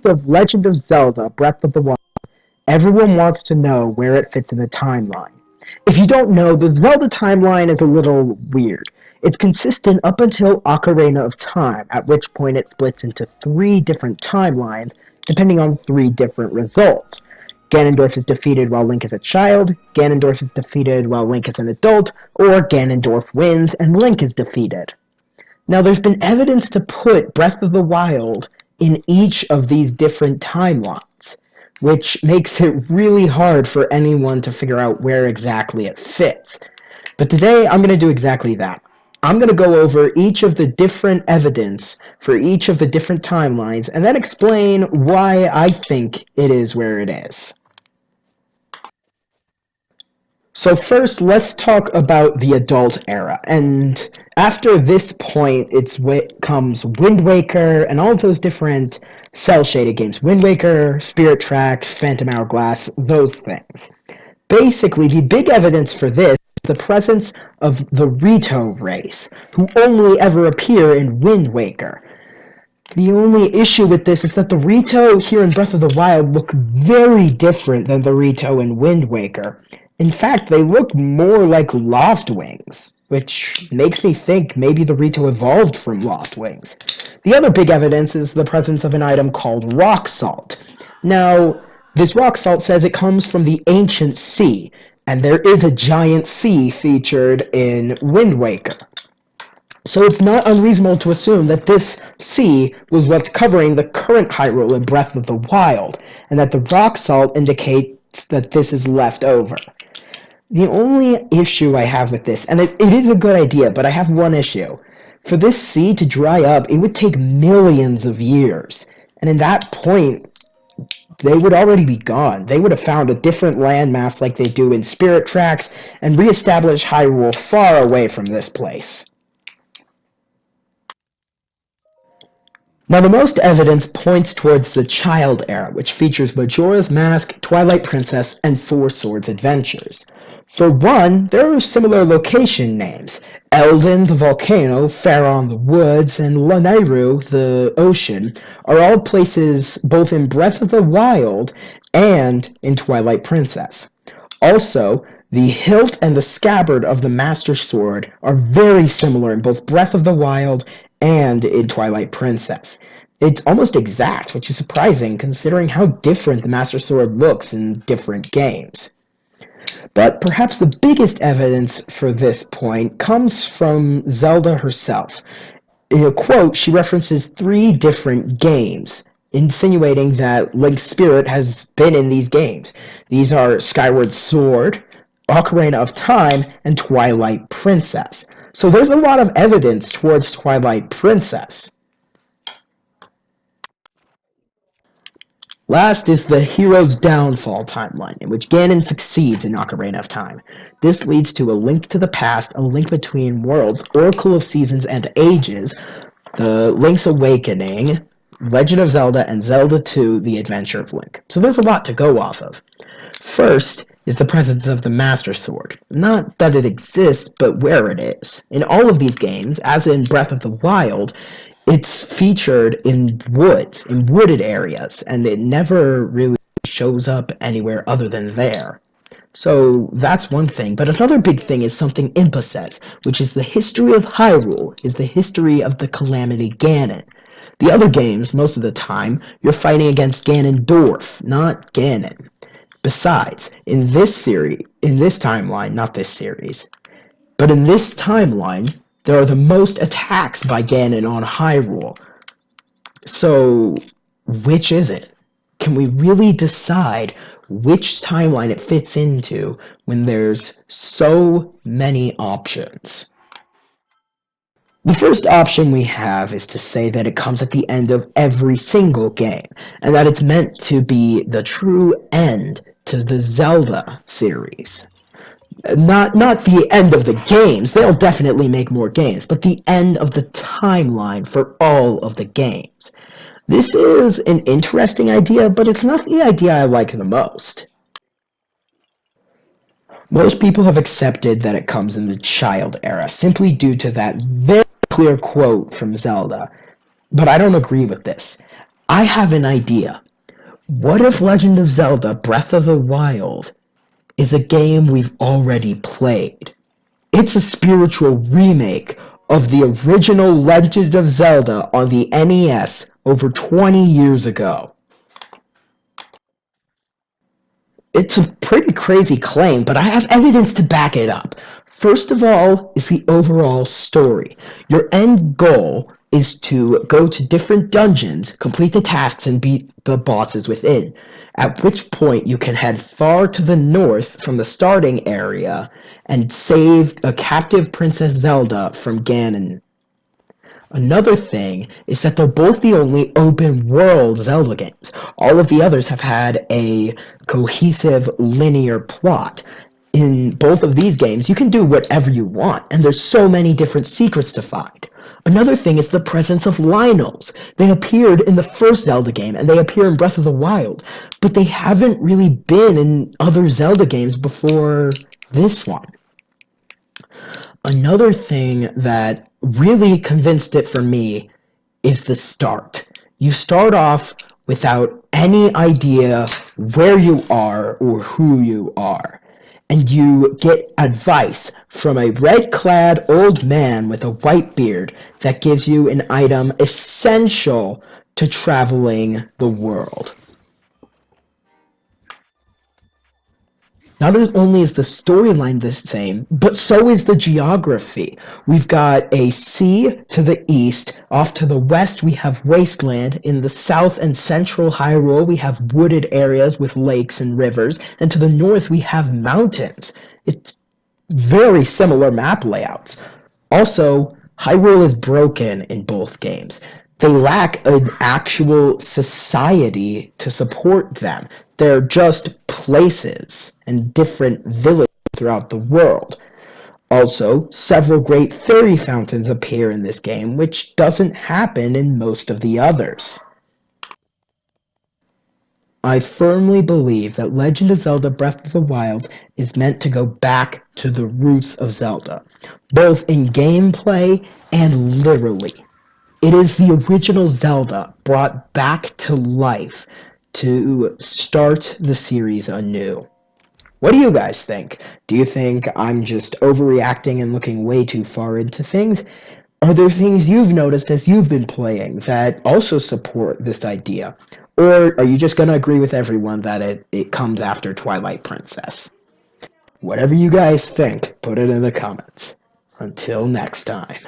of Legend of Zelda: Breath of the Wild, everyone wants to know where it fits in the timeline. If you don't know, the Zelda timeline is a little weird. It's consistent up until Ocarina of Time, at which point it splits into three different timelines, depending on three different results. Ganondorf is defeated while Link is a child, Ganondorf is defeated while Link is an adult, or Ganondorf wins and Link is defeated. Now, there's been evidence to put Breath of the Wild in each of these different timelines, which makes it really hard for anyone to figure out where exactly it fits. But today, I'm going to do exactly that. I'm going to go over each of the different evidence for each of the different timelines, and then explain why I think it is where it is. So first, let's talk about the adult era, and after this point, comes Wind Waker and all of those different cel-shaded games. Wind Waker, Spirit Tracks, Phantom Hourglass, those things. Basically, the big evidence for this is the presence of the Rito race, who only ever appear in Wind Waker. The only issue with this is that the Rito here in Breath of the Wild look very different than the Rito in Wind Waker. In fact, they look more like Lost Wings, which makes me think maybe the Rito evolved from Lost Wings. The other big evidence is the presence of an item called rock salt. Now, this rock salt says it comes from the ancient sea, and there is a giant sea featured in Wind Waker. So it's not unreasonable to assume that this sea was what's covering the current Hyrule in Breath of the Wild, and that the rock salt indicates that this is left over. The only issue I have with this, and it is a good idea, but I have one issue. For this sea to dry up, it would take millions of years, and in that point, they would already be gone. They would have found a different landmass like they do in Spirit Tracks, and reestablish Hyrule far away from this place. Now, the most evidence points towards the Child Era, which features Majora's Mask, Twilight Princess, and Four Swords Adventures. For one, there are similar location names. Eldin, the volcano, Faron, the woods, and Lanayru, the ocean, are all places both in Breath of the Wild and in Twilight Princess. Also, the hilt and the scabbard of the Master Sword are very similar in both Breath of the Wild and in Twilight Princess. It's almost exact, which is surprising considering how different the Master Sword looks in different games. But perhaps the biggest evidence for this point comes from Zelda herself. In a quote, she references 3 different games, insinuating that Link's spirit has been in these games. These are Skyward Sword, Ocarina of Time, and Twilight Princess. So there's a lot of evidence towards Twilight Princess. Last is the Hero's Downfall timeline, in which Ganon succeeds in Ocarina of Time. This leads to A Link to the Past, A Link Between Worlds, Oracle of Seasons and Ages, The Link's Awakening, Legend of Zelda, and Zelda 2, The Adventure of Link. So there's a lot to go off of. First is the presence of the Master Sword. Not that it exists, but where it is. In all of these games, as in Breath of the Wild, it's featured in woods, in wooded areas, and it never really shows up anywhere other than there. So that's one thing, but another big thing is something Impa says, which is the history of Hyrule is the history of the Calamity Ganon. The other games, most of the time, you're fighting against Ganondorf, not Ganon. Besides, in this timeline, not this series, but in this timeline, there are the most attacks by Ganon on Hyrule. So, which is it? Can we really decide which timeline it fits into when there's so many options? The first option we have is to say that it comes at the end of every single game, and that it's meant to be the true end to the Zelda series. Not the end of the games, they'll definitely make more games, but the end of the timeline for all of the games. This is an interesting idea, but it's not the idea I like the most. Most people have accepted that it comes in the Child Era, simply due to that very clear quote from Zelda, but I don't agree with this. I have an idea. What if Legend of Zelda Breath of the Wild is a game we've already played? It's a spiritual remake of the original Legend of Zelda on the NES over 20 years ago. It's a pretty crazy claim, but I have evidence to back it up. First of all is the overall story. Your end goal is to go to different dungeons, complete the tasks, and beat the bosses within. At which point you can head far to the north from the starting area and save a captive Princess Zelda from Ganon. Another thing is that they're both the only open world Zelda games. All of the others have had a cohesive linear plot. In both of these games, you can do whatever you want, and there's so many different secrets to find. Another thing is the presence of Lynels. They appeared in the first Zelda game, and they appear in Breath of the Wild, but they haven't really been in other Zelda games before this one. Another thing that really convinced it for me is the start. You start off without any idea where you are or who you are. And you get advice from a red-clad old man with a white beard that gives you an item essential to traveling the world. Not only is the storyline the same, but so is the geography. We've got a sea to the east. Off to the west, we have wasteland. In the south and central Hyrule, we have wooded areas with lakes and rivers. And to the north, we have mountains. It's very similar map layouts. Also, Hyrule is broken in both games. They lack an actual society to support them. They're just places and different villages throughout the world. Also, several great fairy fountains appear in this game, which doesn't happen in most of the others. I firmly believe that Legend of Zelda Breath of the Wild is meant to go back to the roots of Zelda, both in gameplay and literally. It is the original Zelda brought back to life to start the series anew. What do you guys think? Do you think I'm just overreacting and looking way too far into things? Are there things you've noticed as you've been playing that also support this idea? Or are you just going to agree with everyone that it comes after Twilight Princess? Whatever you guys think, put it in the comments. Until next time.